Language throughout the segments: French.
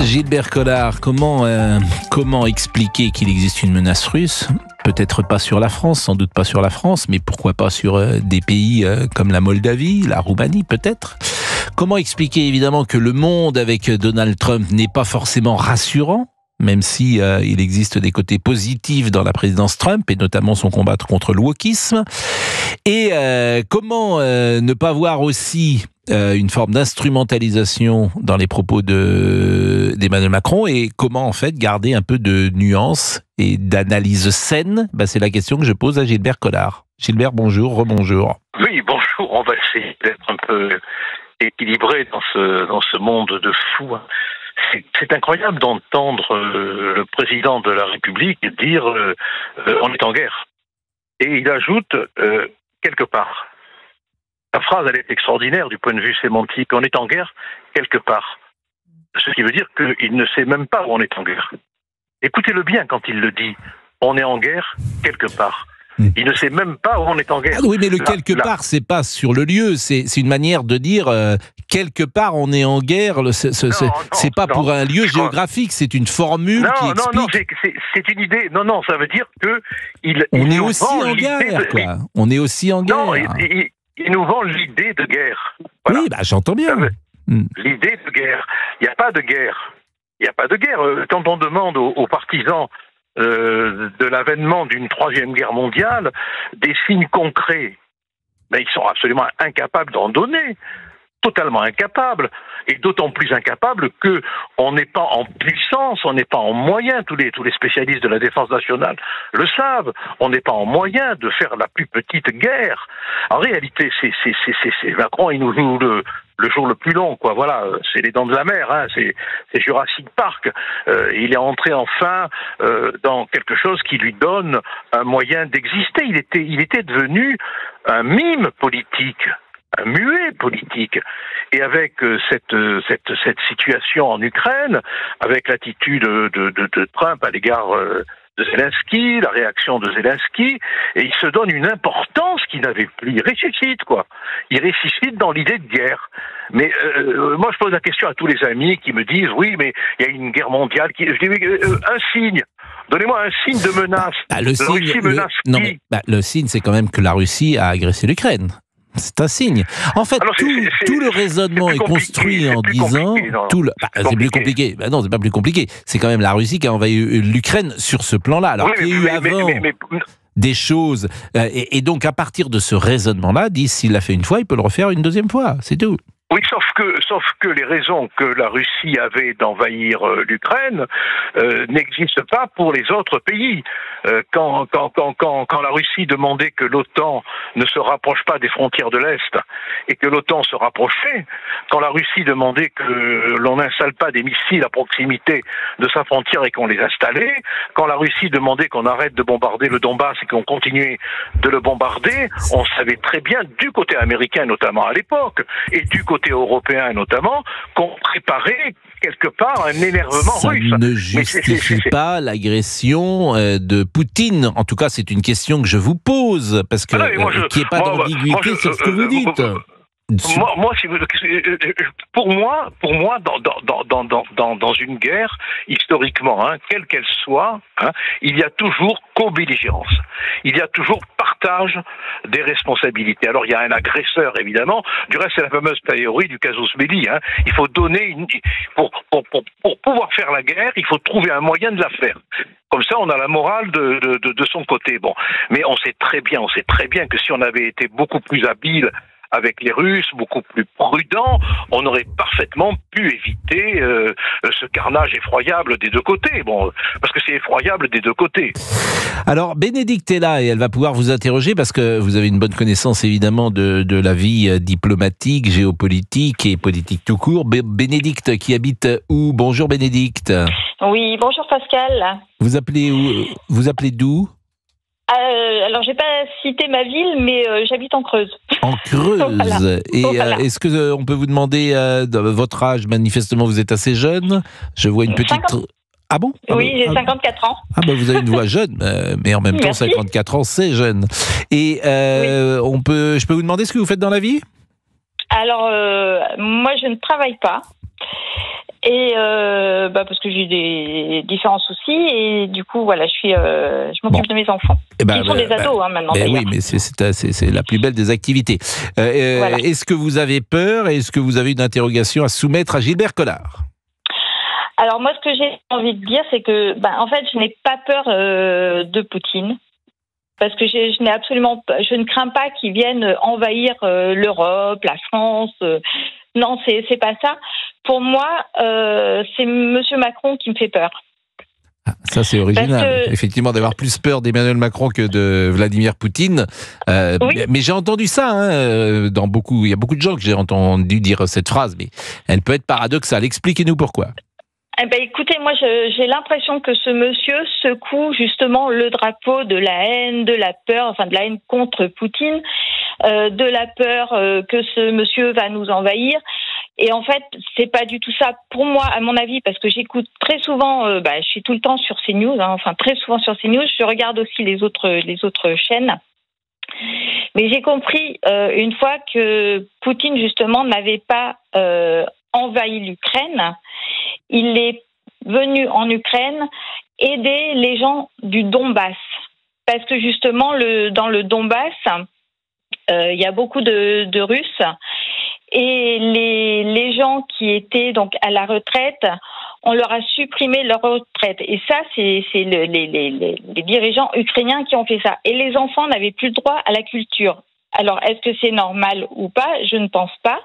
Gilbert Collard, comment expliquer qu'il existe une menace russe ? Peut-être pas sur la France, sans doute pas sur la France, mais pourquoi pas sur des pays comme la Moldavie, la Roumanie peut-être ? Comment expliquer évidemment que le monde avec Donald Trump n'est pas forcément rassurant ? Même si il existe des côtés positifs dans la présidence Trump, et notamment son combat contre le wokisme. Et comment ne pas voir aussi une forme d'instrumentalisation dans les propos d'Emmanuel Macron, et comment en fait garder un peu de nuance et d'analyse saine ? C'est la question que je pose à Gilbert Collard. Gilbert, bonjour, rebonjour. Oui, bonjour, on va essayer d'être un peu équilibré dans ce monde de fous. C'est incroyable d'entendre le président de la République dire on est en guerre. Et il ajoute quelque part. La phrase, elle est extraordinaire du point de vue sémantique. On est en guerre quelque part. Ce qui veut dire qu'il ne sait même pas où on est en guerre. Écoutez-le bien quand il le dit. On est en guerre quelque part. Il ne sait même pas où on est en guerre. Ah oui, mais le quelque part, c'est pas sur le lieu. C'est une manière de dire quelque part on est en guerre. C'est pas pour un lieu géographique. C'est une formule qui explique. Non, c'est une idée. Non, ça veut dire que on est aussi en guerre, quoi. On est aussi en guerre. Non, il nous vend l'idée de guerre. Voilà. Oui, j'entends bien. L'idée de guerre. Il n'y a pas de guerre. Il n'y a pas de guerre. Quand on demande aux partisans de l'avènement d'une troisième guerre mondiale, des signes concrets, ils sont absolument incapables d'en donner, totalement incapables, et d'autant plus incapables que on n'est pas en puissance, on n'est pas en moyen, tous les spécialistes de la défense nationale le savent, on n'est pas en moyen de faire la plus petite guerre. En réalité, c'est Macron, il nous joue le jour le plus long, quoi. Voilà, c'est les dents de la mer, hein. C'est Jurassic Park. Il est entré enfin dans quelque chose qui lui donne un moyen d'exister. Il était devenu un mime politique, un muet politique. Et avec cette situation en Ukraine, avec l'attitude de Trump à l'égard de Zelensky, la réaction de Zelensky, et il se donne une importance qu'il n'avait plus. Il ressuscite, quoi. Il ressuscite dans l'idée de guerre. Mais moi, je pose la question à tous les amis qui me disent, oui, mais il y a une guerre mondiale. Je dis, un signe. Donnez-moi un signe de menace. Le signe, c'est quand même que la Russie a agressé l'Ukraine. C'est un signe. En fait, tout le raisonnement est construit en disant... C'est plus compliqué. Non, c'est pas plus compliqué. C'est quand même la Russie qui a envahi l'Ukraine sur ce plan-là. Alors qu'il y a eu avant des choses... Et donc, à partir de ce raisonnement-là, s'il l'a fait une fois, il peut le refaire une deuxième fois. C'est tout. Oui, sauf que les raisons que la Russie avait d'envahir l'Ukraine n'existent pas pour les autres pays. Quand la Russie demandait que l'OTAN ne se rapproche pas des frontières de l'Est et que l'OTAN se rapprochait, quand la Russie demandait que l'on n'installe pas des missiles à proximité de sa frontière et qu'on les installait, quand la Russie demandait qu'on arrête de bombarder le Donbass et qu'on continuait de le bombarder, on savait très bien, du côté américain notamment à l'époque, et du côté européen notamment, qu'on préparait quelque part un énervement russe. Ça ne justifie pas l'agression de Poutine. En tout cas, c'est une question que je vous pose, parce que qu'il n'y ait pas d'ambiguïté sur ce que vous dites. Pour moi, dans une guerre, historiquement, quelle qu'elle soit, il y a toujours co-belligérance. Il y a toujours partage des responsabilités. Alors, il y a un agresseur, évidemment. Du reste, c'est la fameuse théorie du casus belli. Il faut donner pour pouvoir faire la guerre, il faut trouver un moyen de la faire. Comme ça, on a la morale de son côté. Bon, mais on sait très bien que si on avait été beaucoup plus habile avec les Russes, beaucoup plus prudents, on aurait parfaitement pu éviter ce carnage effroyable des deux côtés. Bon, parce que c'est effroyable des deux côtés. Alors, Bénédicte est là et elle va pouvoir vous interroger parce que vous avez une bonne connaissance évidemment de la vie diplomatique, géopolitique et politique tout court. Bénédicte qui habite où ? Bonjour Bénédicte. Oui, bonjour Pascal. Vous appelez d'où ? Alors, j'ai pas cité ma ville, mais j'habite en Creuse. En Creuse. Voilà. Et est-ce que on peut vous demander votre âge ? Manifestement, vous êtes assez jeune. Je vois une petite... 50... Ah bon ? Oui, j'ai 54 ans. Vous avez une voix jeune, mais en même temps, 54 ans, c'est jeune. Et je peux vous demander ce que vous faites dans la vie ? Alors, moi, je ne travaille pas. Et parce que j'ai eu des différents soucis et du coup voilà, je m'occupe de mes enfants. Ils sont des ados maintenant. Oui, mais c'est la plus belle des activités. Voilà. Est-ce que vous avez peur? Est-ce que vous avez une interrogation à soumettre à Gilbert Collard? Alors moi, ce que j'ai envie de dire, c'est que en fait, je n'ai pas peur de Poutine. Parce que je ne crains pas qu'ils viennent envahir l'Europe, la France. Non, c'est pas ça. Pour moi, c'est Monsieur Macron qui me fait peur. Ça, c'est original. Effectivement, d'avoir plus peur d'Emmanuel Macron que de Vladimir Poutine. Oui. Mais j'ai entendu ça. Il y a beaucoup de gens que j'ai entendu dire cette phrase, mais elle peut être paradoxale. Expliquez-nous pourquoi. Écoutez, moi j'ai l'impression que ce monsieur secoue justement le drapeau de la haine, de la peur, de la haine contre Poutine, de la peur que ce monsieur va nous envahir. Et en fait, c'est pas du tout ça. Pour moi, à mon avis, parce que j'écoute très souvent, je suis tout le temps sur CNews, très souvent sur CNews, je regarde aussi les autres chaînes. Mais j'ai compris une fois que Poutine justement n'avait pas envahi l'Ukraine. Il est venu en Ukraine aider les gens du Donbass. Parce que justement, dans le Donbass, il y a beaucoup de Russes. Et les gens qui étaient donc à la retraite, on leur a supprimé leur retraite. Et ça, c'est les dirigeants ukrainiens qui ont fait ça. Et les enfants n'avaient plus le droit à la culture. Alors, est-ce que c'est normal ou pas? Je ne pense pas.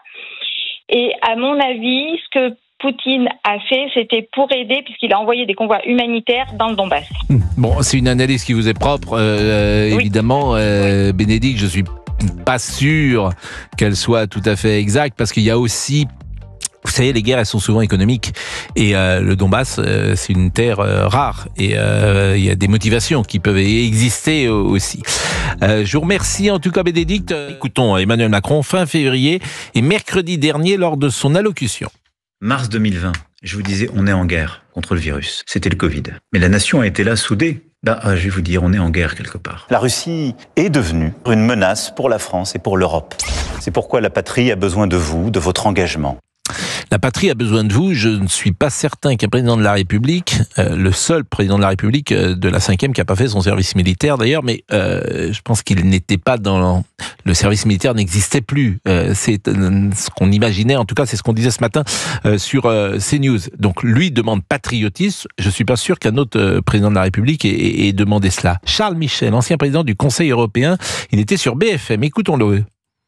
Et à mon avis, ce que Poutine a fait, c'était pour aider, puisqu'il a envoyé des convois humanitaires dans le Donbass. Bon, c'est une analyse qui vous est propre, oui. Évidemment. Bénédicte, je suis pas sûr qu'elle soit tout à fait exacte, parce qu'il y a aussi... Vous savez, les guerres, elles sont souvent économiques. Et le Donbass, c'est une terre rare. Et il y a des motivations qui peuvent exister aussi. Je vous remercie en tout cas, Bénédicte. Écoutons Emmanuel Macron fin février et mercredi dernier lors de son allocution. Mars 2020, je vous disais, on est en guerre contre le virus. C'était le Covid. Mais la nation a été là, soudée. Je vais vous dire, on est en guerre quelque part. La Russie est devenue une menace pour la France et pour l'Europe. C'est pourquoi la patrie a besoin de vous, de votre engagement. La patrie a besoin de vous. Je ne suis pas certain qu'un président de la République, le seul président de la République de la 5e qui n'a pas fait son service militaire d'ailleurs, mais je pense qu'il n'était pas dans... Le service militaire n'existait plus. C'est ce qu'on imaginait, en tout cas c'est ce qu'on disait ce matin sur CNews. Donc lui demande patriotisme. Je ne suis pas sûr qu'un autre président de la République ait demandé cela. Charles Michel, ancien président du Conseil européen, il était sur BFM. Écoutons-le.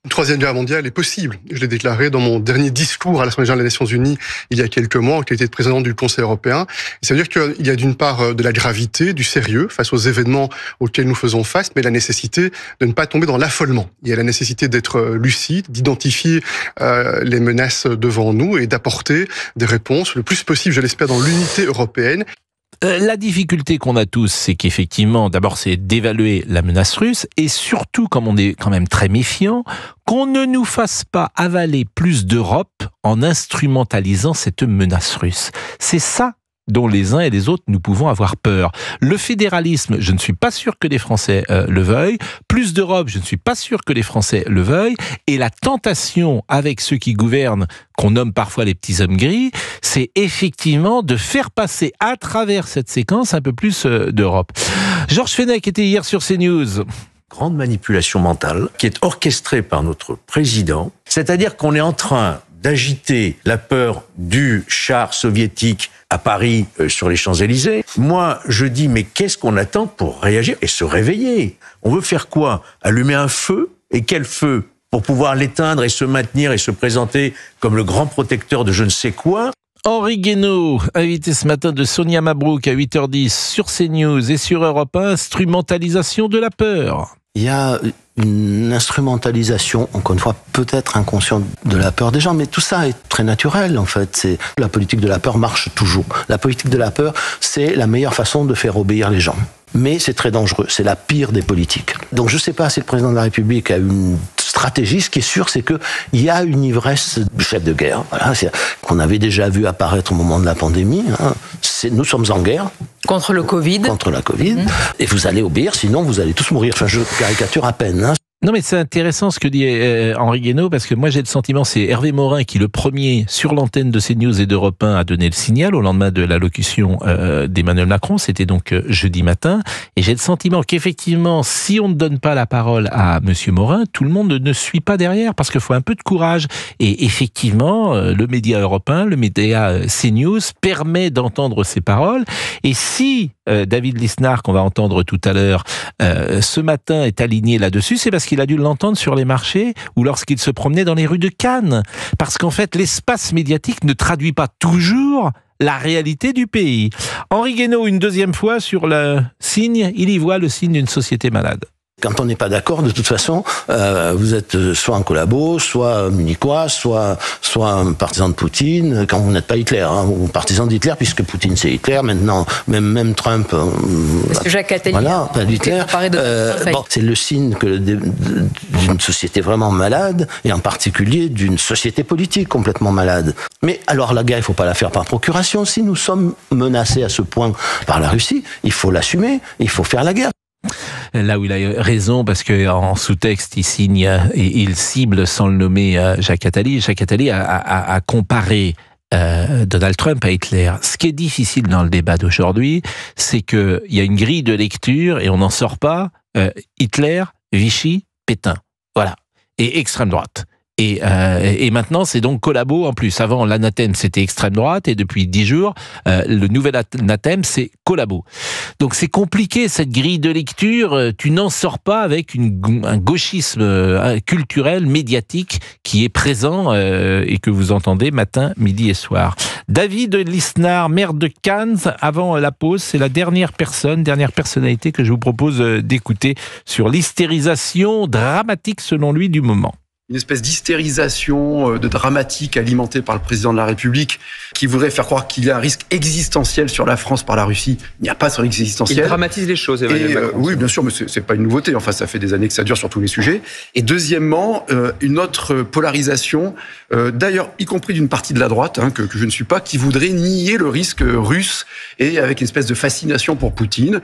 Une troisième guerre mondiale est possible. Je l'ai déclaré dans mon dernier discours à l'Assemblée générale des Nations Unies il y a quelques mois, en qualité de président du Conseil européen. Ça veut dire qu'il y a d'une part de la gravité, du sérieux face aux événements auxquels nous faisons face, mais la nécessité de ne pas tomber dans l'affolement. Il y a la nécessité d'être lucide, d'identifier les menaces devant nous et d'apporter des réponses le plus possible, je l'espère, dans l'unité européenne. La difficulté qu'on a tous, c'est qu'effectivement, d'abord, c'est d'évaluer la menace russe et surtout, comme on est quand même très méfiant, qu'on ne nous fasse pas avaler plus d'Europe en instrumentalisant cette menace russe. C'est ça dont les uns et les autres nous pouvons avoir peur. Le fédéralisme, je ne suis pas sûr que les Français le veuillent. Plus d'Europe, je ne suis pas sûr que les Français le veuillent. Et la tentation avec ceux qui gouvernent, qu'on nomme parfois les petits hommes gris, c'est effectivement de faire passer à travers cette séquence un peu plus d'Europe. Georges Fenech était hier sur CNews. Grande manipulation mentale qui est orchestrée par notre président. C'est-à-dire qu'on est en train d'agiter la peur du char soviétique à Paris sur les Champs-Élysées. Moi, je dis, mais qu'est-ce qu'on attend pour réagir et se réveiller? On veut faire quoi? Allumer un feu? Et quel feu? Pour pouvoir l'éteindre et se maintenir et se présenter comme le grand protecteur de je ne sais quoi? Henri Guénaud, invité ce matin de Sonia Mabrouk à 8h10 sur CNews et sur Europe 1, instrumentalisation de la peur. Il y a une instrumentalisation, encore une fois, peut-être inconsciente de la peur des gens, mais tout ça est très naturel, en fait. La politique de la peur marche toujours. La politique de la peur, c'est la meilleure façon de faire obéir les gens. Mais c'est très dangereux, c'est la pire des politiques. Donc je ne sais pas si le président de la République a une stratégie. Ce qui est sûr, c'est qu'il y a une ivresse du chef de guerre, voilà, qu'on avait déjà vu apparaître au moment de la pandémie. Nous sommes en guerre. Contre le Covid. Contre la Covid. Et vous allez obéir, sinon vous allez tous mourir. Enfin, je caricature à peine. Non, mais c'est intéressant ce que dit Henri Guénaud, parce que moi j'ai le sentiment, c'est Hervé Morin qui, le premier, sur l'antenne de CNews et d'Europe 1, a donné le signal au lendemain de l'allocution d'Emmanuel Macron, c'était donc jeudi matin, et j'ai le sentiment qu'effectivement, si on ne donne pas la parole à Monsieur Morin, tout le monde ne suit pas derrière, parce qu'il faut un peu de courage. Et effectivement, le média Europe 1, le média CNews permet d'entendre ces paroles, et si David Lisnard, qu'on va entendre tout à l'heure, ce matin est aligné là-dessus, c'est parce qu'il a dû l'entendre sur les marchés ou lorsqu'il se promenait dans les rues de Cannes. Parce qu'en fait, l'espace médiatique ne traduit pas toujours la réalité du pays. Henri Guénaud, une deuxième fois sur le signe, il y voit le signe d'une société malade. Quand on n'est pas d'accord, de toute façon, vous êtes soit un collabo, soit munichois, soit un partisan de Poutine, quand vous n'êtes pas Hitler, ou partisan d'Hitler, puisque Poutine c'est Hitler, maintenant, même Trump... Monsieur Jacques Attali, voilà, Hitler. Bon, c'est le signe d'une société vraiment malade, et en particulier d'une société politique complètement malade. Mais alors la guerre, il ne faut pas la faire par procuration. Si nous sommes menacés à ce point par la Russie, il faut l'assumer, il faut faire la guerre. Là où il a raison, parce que en sous-texte, il signe et il cible, sans le nommer, Jacques Attali. Jacques Attali a comparé Donald Trump à Hitler. Ce qui est difficile dans le débat d'aujourd'hui, c'est qu'il y a une grille de lecture et on n'en sort pas. Hitler, Vichy, Pétain. Voilà. Et extrême droite. Et maintenant, c'est donc collabo en plus. Avant, l'anathème, c'était extrême droite, et depuis 10 jours, le nouvel anathème, c'est collabo. Donc c'est compliqué, cette grille de lecture. Tu n'en sors pas avec un gauchisme culturel, médiatique, qui est présent et que vous entendez matin, midi et soir. David Lisnard, maire de Cannes, avant la pause, c'est la dernière personnalité que je vous propose d'écouter sur l'hystérisation dramatique, selon lui, du moment. Une espèce d'hystérisation, de dramatique alimentée par le président de la République qui voudrait faire croire qu'il y a un risque existentiel sur la France par la Russie. Il n'y a pas ce risque existentiel. Il dramatise les choses, Emmanuel Macron. Oui, bien sûr, mais c'est pas une nouveauté. Enfin, ça fait des années que ça dure sur tous les sujets. Et deuxièmement, une autre polarisation, d'ailleurs, y compris d'une partie de la droite, que je ne suis pas, qui voudrait nier le risque russe et avec une espèce de fascination pour Poutine.